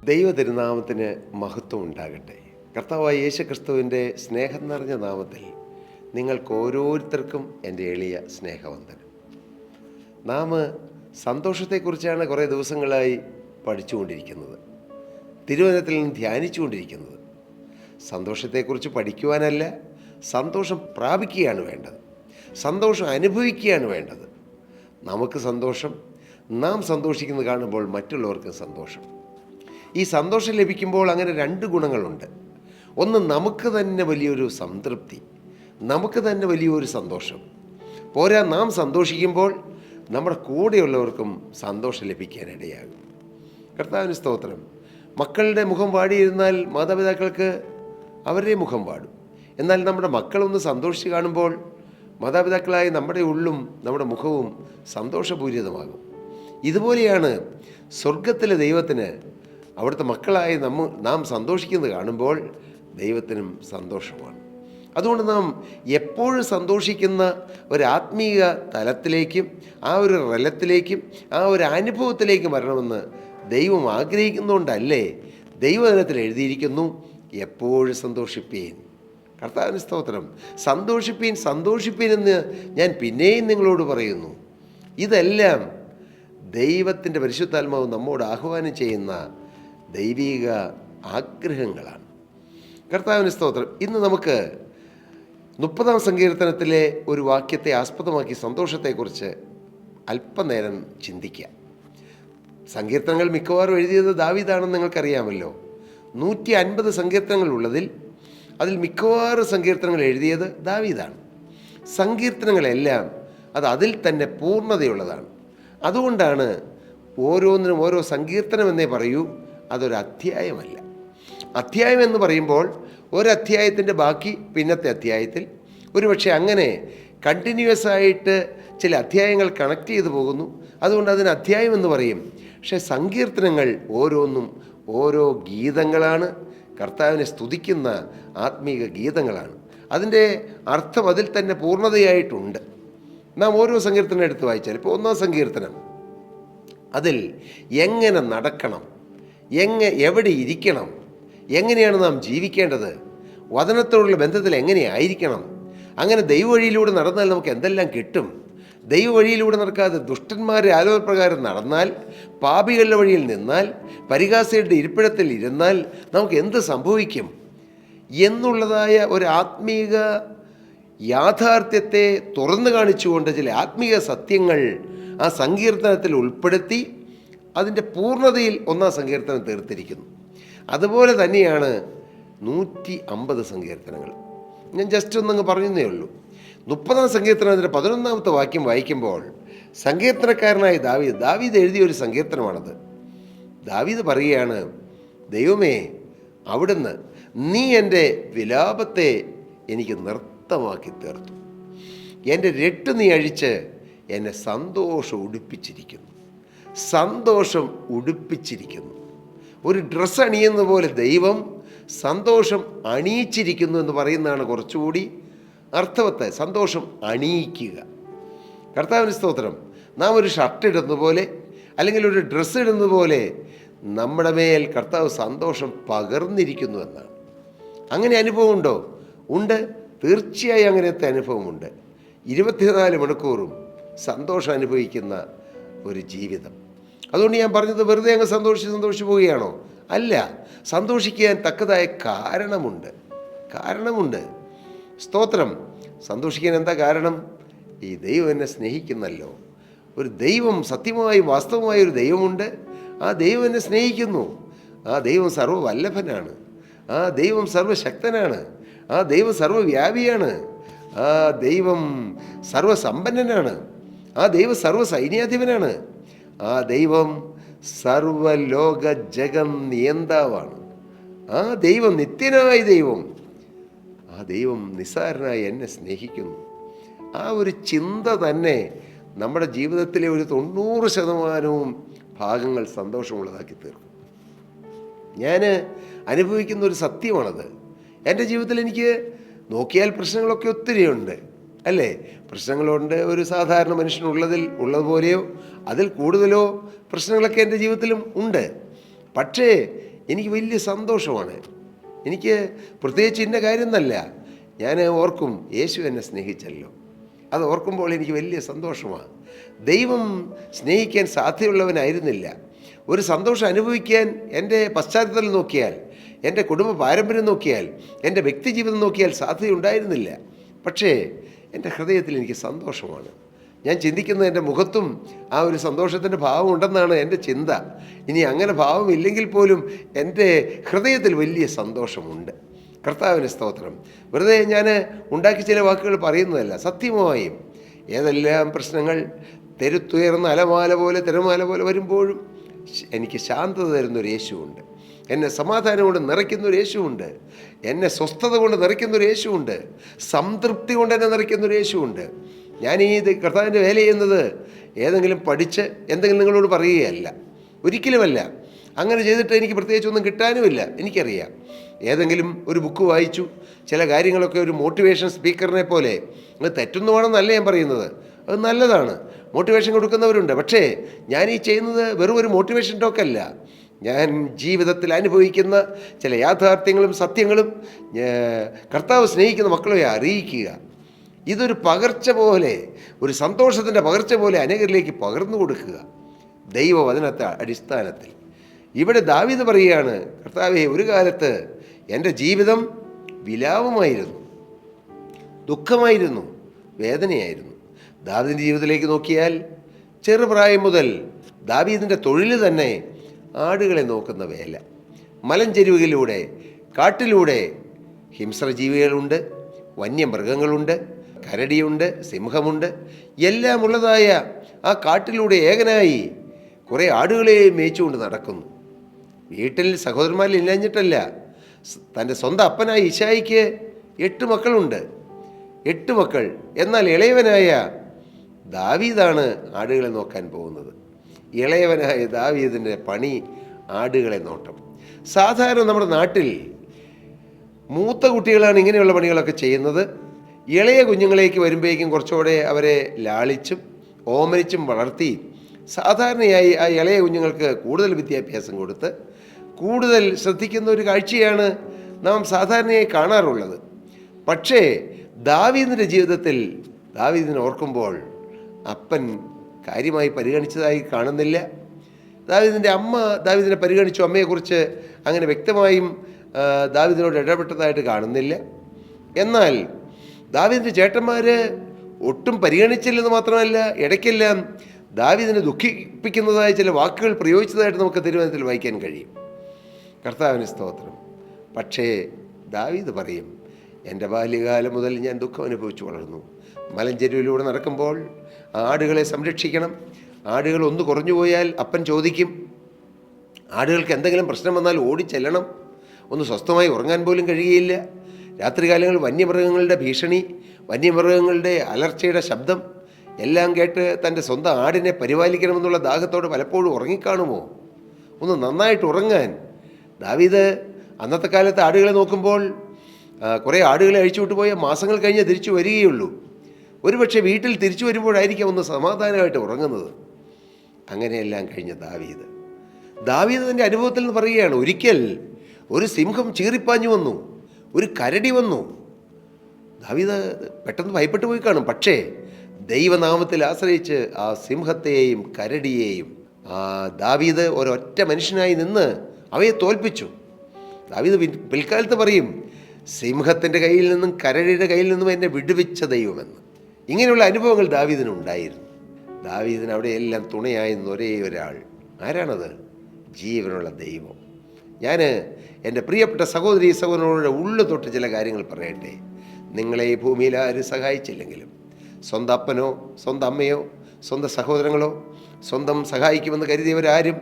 ദൈവ തിരുനാമത്തിന് മഹത്വം ഉണ്ടാകട്ടെ. കർത്താവായ യേശു ക്രിസ്തുവിൻ്റെ സ്നേഹം നിറഞ്ഞ നാമത്തിൽ നിങ്ങൾക്ക് ഓരോരുത്തർക്കും എൻ്റെ എളിയ സ്നേഹവന്ദനം. നാം സന്തോഷത്തെക്കുറിച്ചാണ് കുറേ ദിവസങ്ങളായി പഠിച്ചുകൊണ്ടിരിക്കുന്നത്, തിരുവചനത്തിൽ നിന്ന് ധ്യാനിച്ചുകൊണ്ടിരിക്കുന്നത്. സന്തോഷത്തെക്കുറിച്ച് പഠിക്കുവാനല്ല, സന്തോഷം പ്രാപിക്കുകയാണ് വേണ്ടത്, സന്തോഷം അനുഭവിക്കുകയാണ് വേണ്ടത്. നമുക്ക് സന്തോഷം, നാം സന്തോഷിക്കുന്നത് കാണുമ്പോൾ മറ്റുള്ളവർക്ക് സന്തോഷം. ഈ സന്തോഷം ലഭിക്കുമ്പോൾ അങ്ങനെ രണ്ട് ഗുണങ്ങളുണ്ട്. ഒന്ന്, നമുക്ക് തന്നെ വലിയൊരു സംതൃപ്തി, നമുക്ക് തന്നെ വലിയൊരു സന്തോഷം. പോരാ, നാം സന്തോഷിക്കുമ്പോൾ നമ്മുടെ കൂടെയുള്ളവർക്കും സന്തോഷം ലഭിക്കാനിടയാകും. കർത്താവിന് സ്തോത്രം. മക്കളുടെ മുഖം വാടിയിരുന്നാൽ മാതാപിതാക്കൾക്ക് അവരുടെ മുഖം വാടും. എന്നാൽ നമ്മുടെ മക്കളൊന്ന് സന്തോഷിച്ച് കാണുമ്പോൾ മാതാപിതാക്കളായ നമ്മുടെ ഉള്ളും നമ്മുടെ മുഖവും സന്തോഷപൂരിതമാകും. ഇതുപോലെയാണ് സ്വർഗത്തിലെ ദൈവത്തിന് അവിടുത്തെ മക്കളായി നാം സന്തോഷിക്കുന്നത് കാണുമ്പോൾ ദൈവത്തിനും സന്തോഷമാണ്. അതുകൊണ്ട് നാം എപ്പോഴും സന്തോഷിക്കുന്ന ഒരു ആത്മീയ തലത്തിലേക്കും ആ ഒരു റലത്തിലേക്കും ആ ഒരു അനുഭവത്തിലേക്കും വരണമെന്ന് ദൈവം ആഗ്രഹിക്കുന്നുകൊണ്ടല്ലേ ദൈവവചനത്തിൽ എഴുതിയിരിക്കുന്നു, എപ്പോഴും സന്തോഷിപ്പീൻ. കർത്താവിന് സ്തോത്രം. സന്തോഷിപ്പീൻ, സന്തോഷിപ്പീൻ എന്ന് ഞാൻ പിന്നെയും നിങ്ങളോട് പറയുന്നു. ഇതെല്ലാം ദൈവത്തിൻ്റെ പരിശുദ്ധാത്മാവ് നമ്മോട് ആഹ്വാനം ചെയ്യുന്ന ദൈവിക ആഗ്രഹങ്ങളാണ്. കർത്താവിന് സ്തോത്രം. ഇന്ന് നമുക്ക് 30-ാം സങ്കീർത്തനത്തിലെ ഒരു വാക്യത്തെ ആസ്പദമാക്കി സന്തോഷത്തെക്കുറിച്ച് അല്പനേരം ചിന്തിക്കാം. സങ്കീർത്തനങ്ങൾ മിക്കവാറും എഴുതിയത് ദാവീദാണെന്ന് നിങ്ങൾക്കറിയാമല്ലോ. 150 സങ്കീർത്തനങ്ങളുള്ളതിൽ അതിൽ മിക്കവാറും സങ്കീർത്തനങ്ങൾ എഴുതിയത് ദാവീദാണ്. സങ്കീർത്തനങ്ങളെല്ലാം അതിൽ തന്നെ പൂർണ്ണതയുള്ളതാണ്. അതുകൊണ്ടാണ് ഓരോന്നിനും ഓരോ സങ്കീർത്തനം എന്നേ പറയൂ, അതൊരു അധ്യായമല്ല. അധ്യായം എന്ന് പറയുമ്പോൾ ഒരധ്യായത്തിൻ്റെ ബാക്കി പിന്നത്തെ അധ്യായത്തിൽ, ഒരുപക്ഷെ അങ്ങനെ കണ്ടിന്യൂസ് ആയിട്ട് ചില അധ്യായങ്ങൾ കണക്ട് ചെയ്തു പോകുന്നു. അതുകൊണ്ട് അതിന് അധ്യായം എന്ന് പറയും. പക്ഷേ സങ്കീർത്തനങ്ങൾ ഓരോന്നും ഓരോ ഗീതങ്ങളാണ്, കർത്താവിനെ സ്തുതിക്കുന്ന ആത്മീക ഗീതങ്ങളാണ്. അതിൻ്റെ അർത്ഥം അതിൽ തന്നെ പൂർണ്ണതയായിട്ടുണ്ട്. നാം ഓരോ സങ്കീർത്തനം എടുത്ത് വായിച്ചാൽ, ഇപ്പോൾ 1-ാം സങ്കീർത്തനം, അതിൽ എങ്ങനെ നടക്കണം, എവിടെ ഇരിക്കണം, എങ്ങനെയാണ് നാം ജീവിക്കേണ്ടത്, വചനത്തോടുള്ള ബന്ധത്തിൽ എങ്ങനെയായിരിക്കണം, അങ്ങനെ ദൈവവഴിയിലൂടെ നടന്നാൽ നമുക്ക് എന്തെല്ലാം കിട്ടും, ദൈവവഴിയിലൂടെ നടക്കാതെ ദുഷ്ടന്മാരുടെ ആലോചനപ്രകാരം നടന്നാൽ, പാപികളുടെ വഴിയിൽ നിന്നാൽ, പരിഹാസികളുടെ ഇരിപ്പിടത്തിൽ ഇരുന്നാൽ നമുക്ക് എന്ത് സംഭവിക്കും എന്നുള്ളതായ ഒരു ആത്മീക യാഥാർത്ഥ്യത്തെ തുറന്നു കാണിച്ചുകൊണ്ട് ചില ആത്മീയ സത്യങ്ങൾ ആ സങ്കീർത്തനത്തിൽ ഉൾപ്പെടുത്തി അതിൻ്റെ പൂർണ്ണതയിൽ 1-ാം സങ്കീർത്തനം തീർത്തിരിക്കുന്നു. അതുപോലെ തന്നെയാണ് 150 സങ്കീർത്തനങ്ങൾ. ഞാൻ ജസ്റ്റ് ഒന്നങ്ങ് പറഞ്ഞതേ ഉള്ളൂ. 30-ാം സങ്കീർത്തനത്തിൻ്റെ 11-ാമത്തെ വാക്യം വായിക്കുമ്പോൾ സങ്കീർത്തനക്കാരനായ ദാവീദ് എഴുതിയൊരു സങ്കീർത്തനമാണത്. ദാവീദ് പറയുകയാണ്, ദൈവമേ, അവിടുന്ന് നീ എൻ്റെ വിലാപത്തെ എനിക്ക് നൃത്തമാക്കി തീർത്തു, എൻ്റെ രട്ട് നീ അഴിച്ച് എന്നെ സന്തോഷം ഉടുപ്പിച്ചിരിക്കുന്നു. സന്തോഷം ഉടുപ്പിച്ചിരിക്കുന്നു. ഒരു ഡ്രസ്സ് അണിയുന്ന പോലെ ദൈവം സന്തോഷം അണിയിച്ചിരിക്കുന്നു എന്ന് പറയുന്നതാണ് കുറച്ചുകൂടി അർത്ഥവത്തെ. സന്തോഷം അണിയിക്കുക. കർത്താവിന് സ്തോത്രം. നാം ഒരു ഷർട്ട് ഇടുന്ന പോലെ അല്ലെങ്കിൽ ഒരു ഡ്രസ്സ് ഇടുന്ന പോലെ നമ്മുടെ മേൽ കർത്താവ് സന്തോഷം പകർന്നിരിക്കുന്നു എന്നാണ്. അങ്ങനെ അനുഭവമുണ്ടോ? ഉണ്ട്, തീർച്ചയായും അങ്ങനത്തെ അനുഭവമുണ്ട്. 24 മണിക്കൂറും സന്തോഷം അനുഭവിക്കുന്ന ഒരു ജീവിതം. അതുകൊണ്ട് ഞാൻ പറഞ്ഞത് വെറുതെ അങ്ങ് സന്തോഷിച്ച് പോവുകയാണോ? അല്ല, സന്തോഷിക്കാൻ തക്കതായ കാരണമുണ്ട്. സ്തോത്രം. സന്തോഷിക്കാൻ എന്താ കാരണം? ഈ ദൈവം എന്നെ സ്നേഹിക്കുന്നല്ലോ. ഒരു ദൈവം, സത്യമായും വാസ്തവമായ ഒരു ദൈവമുണ്ട്. ആ ദൈവം എന്നെ സ്നേഹിക്കുന്നു. ആ ദൈവം സർവ്വവല്ലഭനാണ്. ആ ദൈവം സർവ്വശക്തനാണ്. ആ ദൈവം സർവ്വവ്യാപിയാണ്. ആ ദൈവം സർവ്വസമ്പന്നനാണ്. ആ ദൈവം സർവ്വസൈന്യാധിപനാണ്. ആ ദൈവം സർവ്വലോക ജഗം നിയന്താവാണ്. ആ ദൈവം നിത്യനായ ദൈവം, ആ ദൈവം നിസ്സാരനായി എന്നെ സ്നേഹിക്കുന്നു. ആ ഒരു ചിന്ത തന്നെ നമ്മുടെ ജീവിതത്തിലെ ഒരു 90% ഭാഗങ്ങൾ സന്തോഷമുള്ളതാക്കി തീർക്കും. ഞാൻ അനുഭവിക്കുന്ന ഒരു സത്യമാണത്. എൻ്റെ ജീവിതത്തിൽ എനിക്ക് നോക്കിയാൽ പ്രശ്നങ്ങളൊക്കെ ഒത്തിരിയുണ്ട്, അല്ലേ? പ്രശ്നങ്ങളുണ്ട്. ഒരു സാധാരണ ഉള്ളതുപോലെയോ അതിൽ കൂടുതലോ പ്രശ്നങ്ങളൊക്കെ എൻ്റെ ജീവിതത്തിലും ഉണ്ട്. പക്ഷേ എനിക്ക് വലിയ സന്തോഷമാണ്. എനിക്ക് പ്രത്യേകിച്ച് ഇന്ന കാര്യം എന്നല്ല, ഞാൻ ഓർക്കും യേശു എന്നെ സ്നേഹിച്ചല്ലോ. അത് ഓർക്കുമ്പോൾ എനിക്ക് വലിയ സന്തോഷമാണ്. ദൈവം സ്നേഹിക്കാൻ സാധ്യതയുള്ളവനായിരുന്നില്ല. ഒരു സന്തോഷം അനുഭവിക്കാൻ എൻ്റെ പശ്ചാത്തലം നോക്കിയാൽ, എൻ്റെ കുടുംബ പാരമ്പര്യം നോക്കിയാൽ, എൻ്റെ വ്യക്തിജീവിതം നോക്കിയാൽ സാധ്യതയുണ്ടായിരുന്നില്ല. പക്ഷേ എൻ്റെ ഹൃദയത്തിൽ എനിക്ക് സന്തോഷമാണ്. ഞാൻ ചിന്തിക്കുന്നത് എൻ്റെ മുഖത്തും ആ ഒരു സന്തോഷത്തിൻ്റെ ഭാവം ഉണ്ടെന്നാണ് എൻ്റെ ചിന്ത. ഇനി അങ്ങനെ ഭാവമില്ലെങ്കിൽ പോലും എൻ്റെ ഹൃദയത്തിൽ വലിയ സന്തോഷമുണ്ട്. കർത്താവിന് സ്തോത്രം. വെറുതെ ഞാൻ ഉണ്ടാക്കി ചില വാക്കുകൾ പറയുന്നതല്ല. സത്യമായും ഏതെല്ലാം പ്രശ്നങ്ങൾ തെരുത്തുയർന്ന അലമാല പോലെ തിരമാല പോലെ വരുമ്പോഴും എനിക്ക് ശാന്തത തരുന്നൊരു യേശുവുണ്ട്. എന്നെ സമാധാനം കൊണ്ട് നിറയ്ക്കുന്നൊരു യേശുവുണ്ട്. എന്നെ സ്വസ്ഥത കൊണ്ട് നിറയ്ക്കുന്നൊരു യേശുവുണ്ട്. സംതൃപ്തി കൊണ്ട് എന്നെ നിറയ്ക്കുന്നൊരു യേശുവുണ്ട്. ഞാൻ ഈ കർത്താവിൻ്റെ വേല ചെയ്യുന്നത് ഏതെങ്കിലും പഠിച്ച് എന്തെങ്കിലും നിങ്ങളോട് പറയുകയല്ല, ഒരിക്കലുമല്ല. അങ്ങനെ ചെയ്തിട്ട് എനിക്ക് പ്രത്യേകിച്ചൊന്നും കിട്ടാനുമില്ല. എനിക്കറിയാം, ഏതെങ്കിലും ഒരു ബുക്ക് വായിച്ചു, ചില കാര്യങ്ങളൊക്കെ ഒരു മോട്ടിവേഷൻ സ്പീക്കറിനെ പോലെ അത് തെറ്റൊന്നുമാണെന്നല്ല ഞാൻ പറയുന്നത്, അത് നല്ലതാണ്, മോട്ടിവേഷൻ കൊടുക്കുന്നവരുണ്ട്. പക്ഷേ ഞാൻ ഈ ചെയ്യുന്നത് വെറും ഒരു മോട്ടിവേഷൻ ടോക്കല്ല. ഞാൻ ജീവിതത്തിൽ അനുഭവിക്കുന്ന ചില യാഥാർത്ഥ്യങ്ങളും സത്യങ്ങളും കർത്താവ് സ്നേഹിക്കുന്ന മക്കളെ അറിയിക്കുക. ഇതൊരു പകർച്ച പോലെ, ഒരു സന്തോഷത്തിൻ്റെ പകർച്ച പോലെ അനേകരിലേക്ക് പകർന്നു കൊടുക്കുക ദൈവവചനത്തെ അടിസ്ഥാനത്തിൽ. ഇവിടെ ദാവീദ് പറയുകയാണ്, കർത്താവേ, ഒരു കാലത്ത് എൻ്റെ ജീവിതം വിലാപമായിരുന്നു, ദുഃഖമായിരുന്നു, വേദനയായിരുന്നു. ദാവീദിൻ്റെ ജീവിതത്തിലേക്ക് നോക്കിയാൽ ചെറുപ്രായം മുതൽ ദാവീദിൻ്റെ തൊഴിൽ തന്നെ ആടുകളെ നോക്കുന്ന വേല. മലഞ്ചെരുവുകളിലൂടെ, കാട്ടിലൂടെ ഹിംസ്രജീവികളുണ്ട്, വന്യമൃഗങ്ങളുണ്ട്, കരടിയുണ്ട്, സിംഹമുണ്ട്, എല്ലാം ഉള്ളതായ ആ കാട്ടിലൂടെ ഏകനായി കുറേ ആടുകളെ മേയിച്ചുകൊണ്ട് നടക്കുന്നു. വീട്ടിൽ സഹോദരന്മാരിലില്ലാഞ്ഞിട്ടല്ല, തൻ്റെ സ്വന്തം അപ്പനായ ഇശായിക്ക് 8 മക്കളുണ്ട്, 8 മക്കൾ. എന്നാൽ ഇളയവനായ ദാവീദാണ് ആടുകളെ നോക്കാൻ പോകുന്നത്. ഇളയവനായ ദാവീദിൻ്റെ പണി ആടുകളെ നോട്ടം. സാധാരണ നമ്മുടെ നാട്ടിൽ മൂത്ത കുട്ടികളാണ് ഇങ്ങനെയുള്ള പണികളൊക്കെ ചെയ്യുന്നത്. ഇളയ കുഞ്ഞുങ്ങളേക്ക് വരുമ്പോഴേക്കും കുറച്ചുകൂടെ അവരെ ലാളിച്ചും ഓമനിച്ചും വളർത്തി സാധാരണയായി ആ ഇളയ കുഞ്ഞുങ്ങൾക്ക് കൂടുതൽ വിദ്യാഭ്യാസം കൊടുത്ത് കൂടുതൽ ശ്രദ്ധിക്കുന്ന ഒരു കാഴ്ചയാണ് നാം സാധാരണയായി കാണാറുള്ളത്. പക്ഷേ ദാവീദിൻ്റെ ജീവിതത്തിൽ ദാവീദിനെ ഓർക്കുമ്പോൾ അപ്പൻ കാര്യമായി പരിഗണിച്ചതായി കാണുന്നില്ല. ദാവീദിൻ്റെ അമ്മ ദാവീദിനെ പരിഗണിച്ചു, അമ്മയെക്കുറിച്ച് അങ്ങനെ വ്യക്തമായും ദാവീദിനോട് ഇടപെട്ടതായിട്ട് കാണുന്നില്ല. എന്നാൽ ദാവീദിൻ്റെ ചേട്ടന്മാർ ഒട്ടും പരിഗണിച്ചില്ലെന്ന് മാത്രമല്ല, ഇടയ്ക്കെല്ലാം ദാവീദിനെ ദുഃഖിപ്പിക്കുന്നതായ ചില വാക്കുകൾ പ്രയോഗിച്ചതായിട്ട് നമുക്ക് തിരുവചനത്തിൽ വായിക്കാൻ കഴിയും. കർത്താവിന് സ്തോത്രം. പക്ഷേ ദാവീദ് പറയും, എൻ്റെ ബാല്യകാലം മുതൽ ഞാൻ ദുഃഖം അനുഭവിച്ചു വളർന്നു. മലഞ്ചെരുവിലൂടെ നടക്കുമ്പോൾ ആടുകളെ സംരക്ഷിക്കണം. ആടുകൾ ഒന്ന് കുറഞ്ഞു പോയാൽ അപ്പൻ ചോദിക്കും. ആടുകൾക്ക് എന്തെങ്കിലും പ്രശ്നം വന്നാൽ ഓടിച്ചെല്ലണം. ഒന്ന് സ്വസ്ഥമായി ഉറങ്ങാൻ പോലും കഴിയുകയില്ല. രാത്രികാലങ്ങളിൽ വന്യമൃഗങ്ങളുടെ ഭീഷണി, വന്യമൃഗങ്ങളുടെ അലർച്ചയുടെ ശബ്ദം എല്ലാം കേട്ട് തൻ്റെ സ്വന്തം ആടിനെ പരിപാലിക്കണമെന്നുള്ള ദാഹത്തോടെ പലപ്പോഴും ഉറങ്ങിക്കാണുമോ? ഒന്ന് നന്നായിട്ട് ഉറങ്ങാൻ ദാവീദ് അന്നത്തെ കാലത്ത് ആടുകളെ നോക്കുമ്പോൾ കുറേ ആടുകളെ അഴിച്ചുവിട്ട് പോയ മാസങ്ങൾ കഴിഞ്ഞ് തിരിച്ചു വരികയുള്ളൂ. ഒരുപക്ഷെ വീട്ടിൽ തിരിച്ചു വരുമ്പോഴായിരിക്കും ഒന്ന് സമാധാനമായിട്ട് ഉറങ്ങുന്നത്. അങ്ങനെയെല്ലാം കഴിഞ്ഞ ദാവീദ് തൻ്റെ അനുഭവത്തിൽ നിന്ന് പറയുകയാണ്, ഒരിക്കൽ ഒരു സിംഹം ചീറിപ്പാഞ്ഞു വന്നു, ഒരു കരടി വന്നു. ദാവീദ് പെട്ടെന്ന് ഭയപ്പെട്ടു പോയി കാണും. പക്ഷേ ദൈവനാമത്തിൽ ആശ്രയിച്ച് ആ സിംഹത്തെയും കരടിയെയും ദാവീദ് ഒരൊറ്റ മനുഷ്യനായി നിന്ന് അവയെ തോൽപ്പിച്ചു. ദാവീദ് പിൽക്കാലത്ത് പറയും, സിംഹത്തിൻ്റെ കയ്യിൽ നിന്നും കരടിയുടെ കയ്യിൽ നിന്നും എന്നെ വിടുവിച്ച ദൈവമെന്ന്. ഇങ്ങനെയുള്ള അനുഭവങ്ങൾ ദാവീദിനുണ്ടായിരുന്നു. ദാവീദിന് അവിടെയെല്ലാം തുണയായിരുന്ന ഒരേ ഒരാൾ. ആരാണത്? ജീവനുള്ള ദൈവം. ഞാൻ എൻ്റെ പ്രിയപ്പെട്ട സഹോദരി സഹോദരനോട് ഉള്ളു തൊട്ട് ചില കാര്യങ്ങൾ പറയട്ടെ. നിങ്ങളെ ഈ ഭൂമിയിൽ ആരും സഹായിച്ചില്ലെങ്കിലും, സ്വന്തം അപ്പനോ സ്വന്തം അമ്മയോ സ്വന്തം സഹോദരങ്ങളോ സ്വന്തം സഹായിക്കുമെന്ന് കരുതിയവരാരും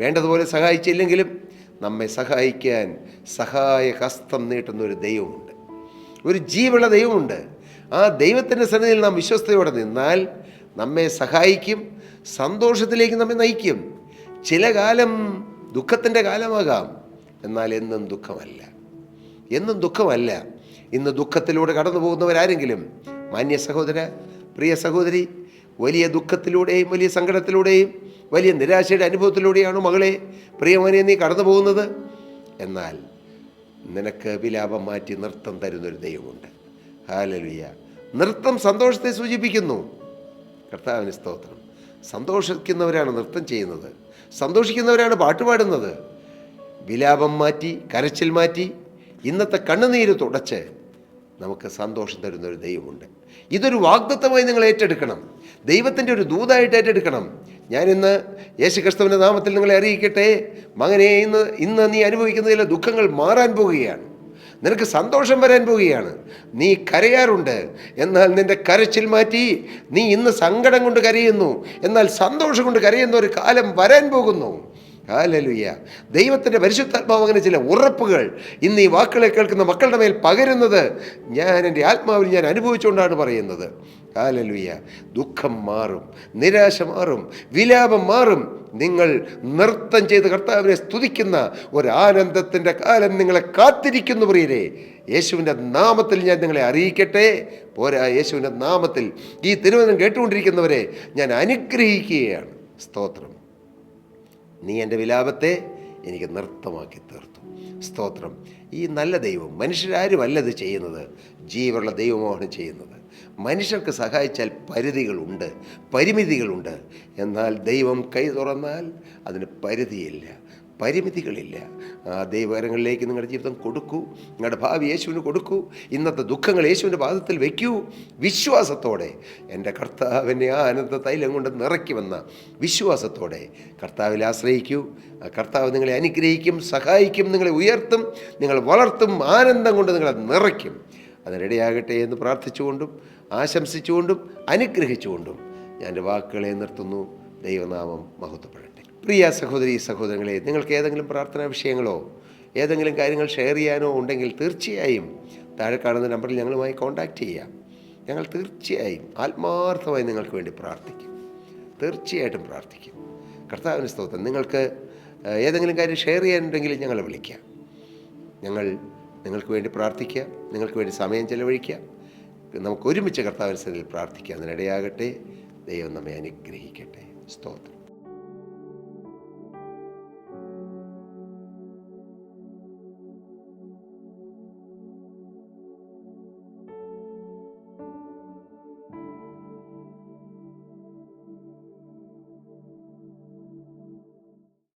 വേണ്ടതുപോലെ സഹായിച്ചില്ലെങ്കിലും നമ്മെ സഹായിക്കാൻ സഹായഹസ്തം നീട്ടുന്ന ഒരു ദൈവമുണ്ട്, ഒരു ജീവുള്ള ദൈവമുണ്ട്. ആ ദൈവത്തിൻ്റെ സന്നിധിയിൽ നാം വിശ്വസ്തയോടെ നിന്നാൽ നമ്മെ സഹായിക്കും, സന്തോഷത്തിലേക്ക് നമ്മെ നയിക്കും. ചില കാലം ദുഃഖത്തിൻ്റെ കാലമാകാം, എന്നാൽ എന്നും ദുഃഖമല്ല, എന്നും ദുഃഖമല്ല. ഇന്ന് ദുഃഖത്തിലൂടെ കടന്നു പോകുന്നവരാരെങ്കിലും, മാന്യ സഹോദര, പ്രിയ സഹോദരി, വലിയ ദുഃഖത്തിലൂടെയും വലിയ സങ്കടത്തിലൂടെയും വലിയ നിരാശയുടെ അനുഭവത്തിലൂടെയാണ് മകളെ, പ്രിയമോനെ, നീ കടന്നു പോകുന്നത്? എന്നാൽ നിനക്ക് വിലാപം മാറ്റി നൃത്തം തരുന്നൊരു ദൈവമുണ്ട്. ഹല്ലേലൂയ. നൃത്തം സന്തോഷത്തെ സൂചിപ്പിക്കുന്നു. കർത്താവിന് സ്തോത്രം. സന്തോഷിക്കുന്നവരാണ് നൃത്തം ചെയ്യുന്നത്, സന്തോഷിക്കുന്നവരാണ് പാട്ടുപാടുന്നത്. വിലാപം മാറ്റി, കരച്ചിൽ മാറ്റി, ഇന്നത്തെ കണ്ണുനീര് തുടച്ച് നമുക്ക് സന്തോഷം തരുന്നൊരു ദൈവമുണ്ട്. ഇതൊരു വാഗ്ദത്തമായി നിങ്ങൾ ഏറ്റെടുക്കണം. ദൈവത്തിൻ്റെ ഒരു ദൂതായിട്ട് ഏറ്റെടുക്കണം. ഞാനിന്ന് യേശുക്രിസ്തുവിൻ്റെ നാമത്തിൽ നിങ്ങളെ അറിയിക്കട്ടെ, മകനെ, ഇന്ന് നീ അനുഭവിക്കുന്നതിലെ ദുഃഖങ്ങൾ മാറാൻ പോവുകയാണ്. നിനക്ക് സന്തോഷം വരാൻ പോവുകയാണ്. നീ കരയാറുണ്ട്, എന്നാൽ നിൻ്റെ കരച്ചിൽ മാറ്റി നീ ഇന്ന് സങ്കടം കൊണ്ട് കരയുന്നു, എന്നാൽ സന്തോഷം കൊണ്ട് കരയുന്ന ഒരു കാലം വരാൻ പോകുന്നു. ഹല്ലേലൂയ. ദൈവത്തിൻ്റെ പരിശുദ്ധാത്മാവ് അങ്ങനെ ചില ഉറപ്പുകൾ ഇന്ന് ഈ വാക്കുകളെ കേൾക്കുന്ന മക്കളുടെ മേൽ പകരുന്നത് എൻ്റെ ആത്മാവിൽ ഞാൻ അനുഭവിച്ചുകൊണ്ടാണ് പറയുന്നത്. ഹല്ലേലൂയ. ദുഃഖം മാറും, നിരാശ മാറും, വിലാപം മാറും. നിങ്ങൾ നൃത്തം ചെയ്ത് കർത്താവിനെ സ്തുതിക്കുന്ന ഒരാനന്ദത്തിൻ്റെ കാലം നിങ്ങളെ കാത്തിരിക്കുന്നു പ്രിയരെ. യേശുവിൻ്റെ നാമത്തിൽ ഞാൻ നിങ്ങളെ അറിയിക്കട്ടെ. പോരാ, യേശുവിൻ്റെ നാമത്തിൽ ഈ തിരുവചനം കേട്ടുകൊണ്ടിരിക്കുന്നവരെ ഞാൻ അനുഗ്രഹിക്കുകയാണ്. സ്തോത്രം. നീ എൻ്റെ വിലാപത്തെ എനിക്ക് നൃത്തമാക്കി തീർത്തു. സ്തോത്രം. ഈ നല്ല ദൈവം, മനുഷ്യരാരുമല്ല ഇത് ചെയ്യുന്നത്, ജീവനുള്ള ദൈവമാണ് ചെയ്യുന്നത്. മനുഷ്യർക്ക് സഹായിച്ചാൽ പരിധികളുണ്ട്, പരിമിതികളുണ്ട്. എന്നാൽ ദൈവം കൈ തുറന്നാൽ അതിന് പരിധിയില്ല, പരിമിതികളില്ല. ആ ദൈവകരങ്ങളിലേക്ക് നിങ്ങളുടെ ജീവിതം കൊടുക്കൂ, നിങ്ങളുടെ ഭാവി യേശുവിന് കൊടുക്കൂ. ഇന്നത്തെ ദുഃഖങ്ങൾ യേശുവിൻ്റെ പാദത്തിൽ വയ്ക്കൂ. വിശ്വാസത്തോടെ എൻ്റെ കർത്താവിനെ ആനന്ദ തൈലം കൊണ്ട് നിറയ്ക്കുമെന്ന വിശ്വാസത്തോടെ കർത്താവിൽ ആശ്രയിക്കൂ. കർത്താവ് നിങ്ങളെ അനുഗ്രഹിക്കും, സഹായിക്കും, നിങ്ങളെ ഉയർത്തും, നിങ്ങളെ വളർത്തും, ആനന്ദം കൊണ്ട് നിങ്ങളെ നിറയ്ക്കും. അതിനിടയാകട്ടെ എന്ന് പ്രാർത്ഥിച്ചുകൊണ്ടും ആശംസിച്ചുകൊണ്ടും അനുഗ്രഹിച്ചുകൊണ്ടും ഞാൻ എൻ്റെ വാക്കുകളെ നിർത്തുന്നു. ദൈവനാമം മഹത്വപ്പെടട്ടെ. പ്രിയ സഹോദരീ സഹോദരങ്ങളെ, നിങ്ങൾക്ക് ഏതെങ്കിലും പ്രാർത്ഥനാ വിഷയങ്ങളോ ഏതെങ്കിലും കാര്യങ്ങൾ ഷെയർ ചെയ്യാനോ ഉണ്ടെങ്കിൽ തീർച്ചയായും താഴെ കാണുന്ന നമ്പറിൽ ഞങ്ങളുമായി കോൺടാക്റ്റ് ചെയ്യാം. ഞങ്ങൾ തീർച്ചയായും ആത്മാർത്ഥമായി നിങ്ങൾക്ക് വേണ്ടി പ്രാർത്ഥിക്കും. തീർച്ചയായിട്ടും പ്രാർത്ഥിക്കും. കർത്താവിന് സ്തോത്രം. നിങ്ങൾക്ക് ഏതെങ്കിലും കാര്യം ഷെയർ ചെയ്യാനുണ്ടെങ്കിൽ ഞങ്ങളെ വിളിക്കാം. ഞങ്ങൾ നിങ്ങൾക്ക് വേണ്ടി പ്രാർത്ഥിക്കാം, നിങ്ങൾക്ക് വേണ്ടി സമയം ചെലവഴിക്കാം. നമുക്ക് ഒരുമിച്ച് കർത്താവിൻ്റെ സന്നിധിയിൽ പ്രാർത്ഥിക്കാം. അതിനിടയാകട്ടെ. ദൈവം നമ്മെ അനുഗ്രഹിക്കട്ടെ. സ്തോത്രം.